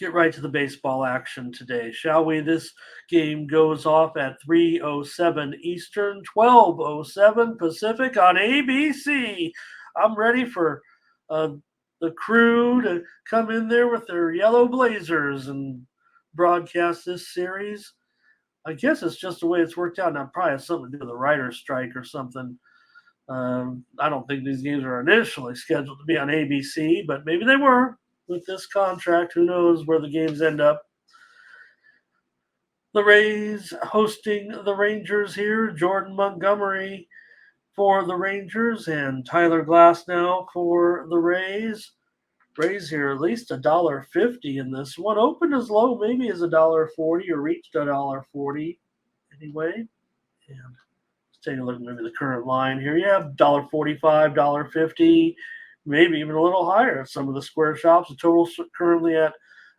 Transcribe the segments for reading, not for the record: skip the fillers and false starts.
get right to the baseball action today, shall we? This game goes off at 3:07 Eastern, 12:07 Pacific on ABC. I'm ready for uh, the crew to come in there with their yellow blazers and broadcast this series. I guess it's just the way it's worked out. Now, probably has something to do with the writer's strike or something. I don't think these games are initially scheduled to be on ABC, but maybe they were with this contract. Who knows where the games end up? The Rays hosting the Rangers here. Jordan Montgomery for the Rangers and Tyler Glasnow for the Rays. Rays here at least $1.50 in this one. Opened as low, maybe as $1.40 or reached $1.40 anyway. And take a look at maybe the current line here. Yeah, $1.45, $1.50, maybe even a little higher at some of the square shops. The total's currently at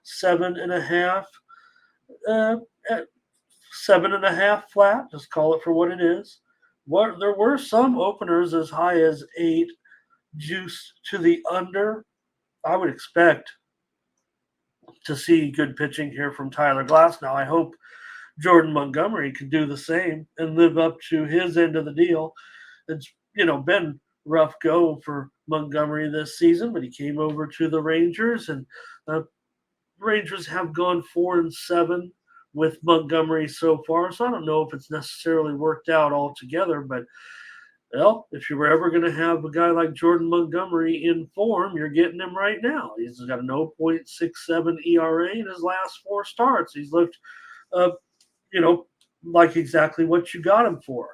7.5. At 7.5 flat. Just call it for what it is. There were some openers as high as 8, juice to the under. I would expect to see good pitching here from Tyler Glasnow. I hope Jordan Montgomery can do the same and live up to his end of the deal. It's been rough go for Montgomery this season, but he came over to the Rangers, and the Rangers have gone 4-7 with Montgomery so far. So I don't know if it's necessarily worked out altogether, but well, if you were ever going to have a guy like Jordan Montgomery in form, you're getting him right now. He's got a 0.67 ERA in his last 4 starts. He's looked like exactly what you got him for.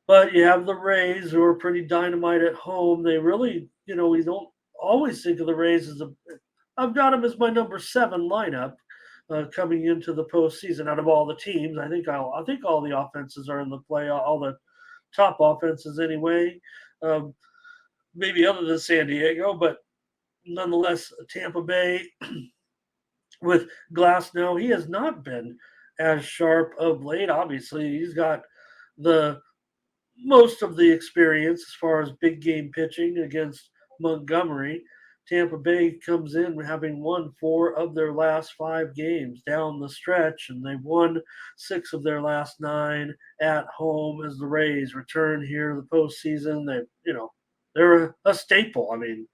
But you have the Rays, who are pretty dynamite at home. They really, we don't always think of the Rays as I've got them as my number 7 lineup coming into the postseason out of all the teams. I think all the offenses are in the play, all the top offenses anyway. Maybe other than San Diego, but nonetheless, Tampa Bay with Glasnow, he has not been as sharp of late. Obviously, he's got the most of the experience as far as big game pitching against Montgomery. Tampa Bay comes in having won 4 of their last 5 games down the stretch, and they've won 6 of their last 9 at home as the Rays return here in the postseason. They're a staple. In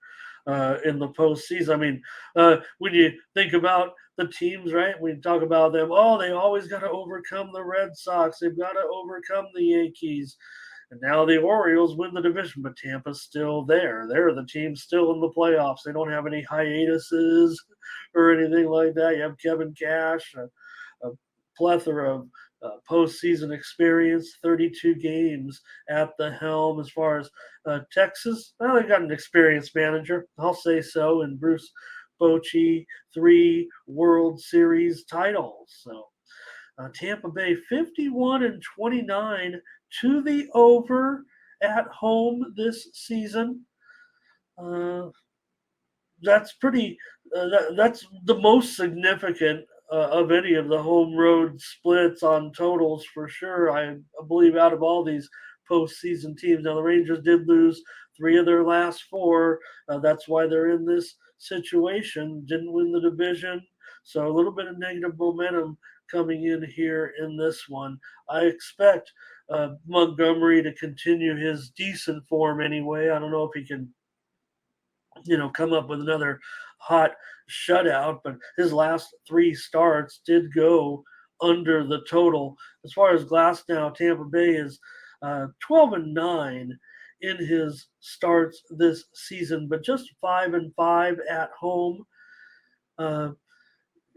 the postseason. When you think about the teams, right? We talk about them. Oh, they always got to overcome the Red Sox. They've got to overcome the Yankees. And now the Orioles win the division, but Tampa's still there. They're the team still in the playoffs. They don't have any hiatuses or anything like that. You have Kevin Cash, a plethora of postseason experience, 32 games at the helm. As far as Texas, well, they got an experienced manager, I'll say so, and Bruce Bochy, 3 World Series titles. So Tampa Bay 51-29 to the over at home this season. That's pretty. That's the most significant of any of the home road splits on totals for sure. I believe out of all these postseason teams. Now the Rangers did lose 3 of their last 4. That's why they're in this situation. Didn't win the division, so a little bit of negative momentum coming in here in this one. I expect Montgomery to continue his decent form anyway. I don't know if he can, come up with another hot shutout, but his last 3 starts did go under the total. As far as Glasnow, Tampa Bay is 12-9 in his starts this season, but just 5-5 at home.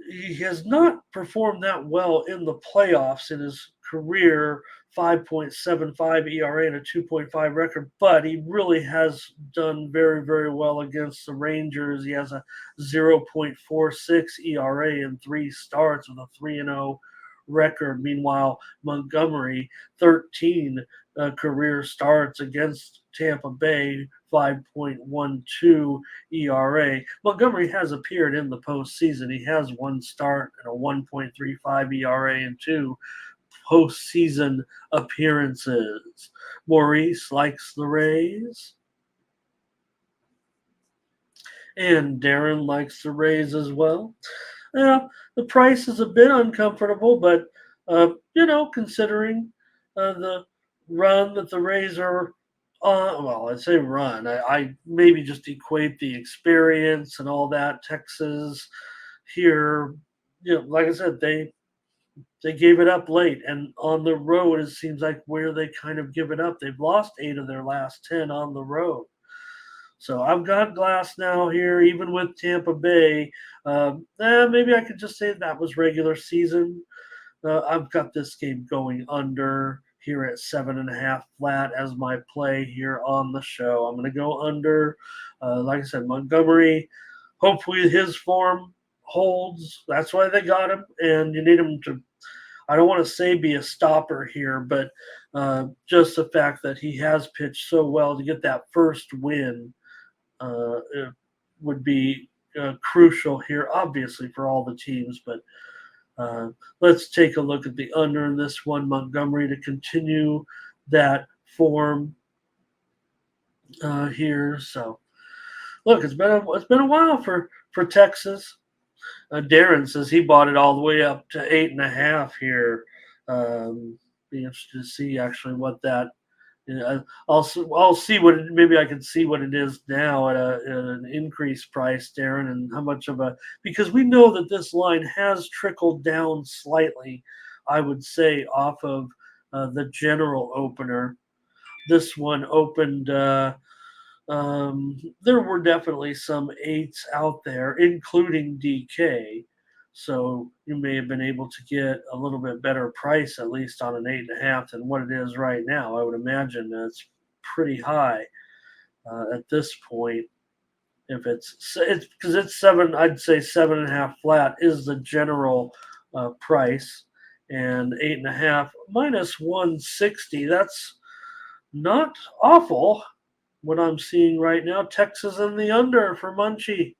He has not performed that well in the playoffs in his career, 5.75 ERA and a 2.5 record, but he really has done very, very well against the Rangers. He has a 0.46 ERA in 3 starts with a 3-0 record. Meanwhile, Montgomery, 13 career starts against Tampa Bay, 5.12 ERA. Montgomery has appeared in the postseason. He has 1 start and a 1.35 ERA and 2 postseason appearances. Maurice likes the Rays. And Darren likes the Rays as well. Yeah, the price is a bit uncomfortable, but considering the run that the Rays are on, well, I say run. I maybe just equate the experience and all that. Texas here, like I said, they gave it up late, and on the road, it seems like where they kind of give it up. They've lost 8 of their last 10 on the road. So I've got Glass now here, even with Tampa Bay. Maybe I could just say that was regular season. I've got this game going under here at 7.5 flat as my play here on the show. I'm going to go under. Like I said, Montgomery. Hopefully his form holds. That's why they got him, and you need him to. I don't want to say be a stopper here, but just the fact that he has pitched so well to get that first win it would be crucial here, obviously, for all the teams. But let's take a look at the under in this one. Montgomery to continue that form here. So look, it's been a while for Texas. Darren says he bought it all the way up to 8.5 here. Be interested to see actually what that. I'll see what maybe I can see what it is now at an increased price, Darren, and how much of a because we know that this line has trickled down slightly. I would say off of the general opener. This one opened. There were definitely some eights out there, including DK. So you may have been able to get a little bit better price, at least on an 8.5, than what it is right now. I would imagine it's pretty high at this point. If it's because it's seven, I'd say 7.5 flat is the general price, and 8.5 minus 160. That's not awful what I'm seeing right now. Texas in the under for Munchie.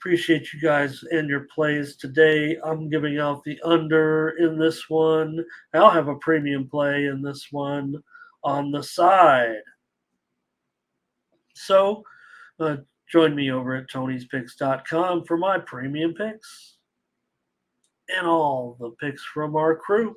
Appreciate you guys and your plays today. I'm giving out the under in this one. I'll have a premium play in this one on the side. So join me over at Tony'sPicks.com for my premium picks and all the picks from our crew.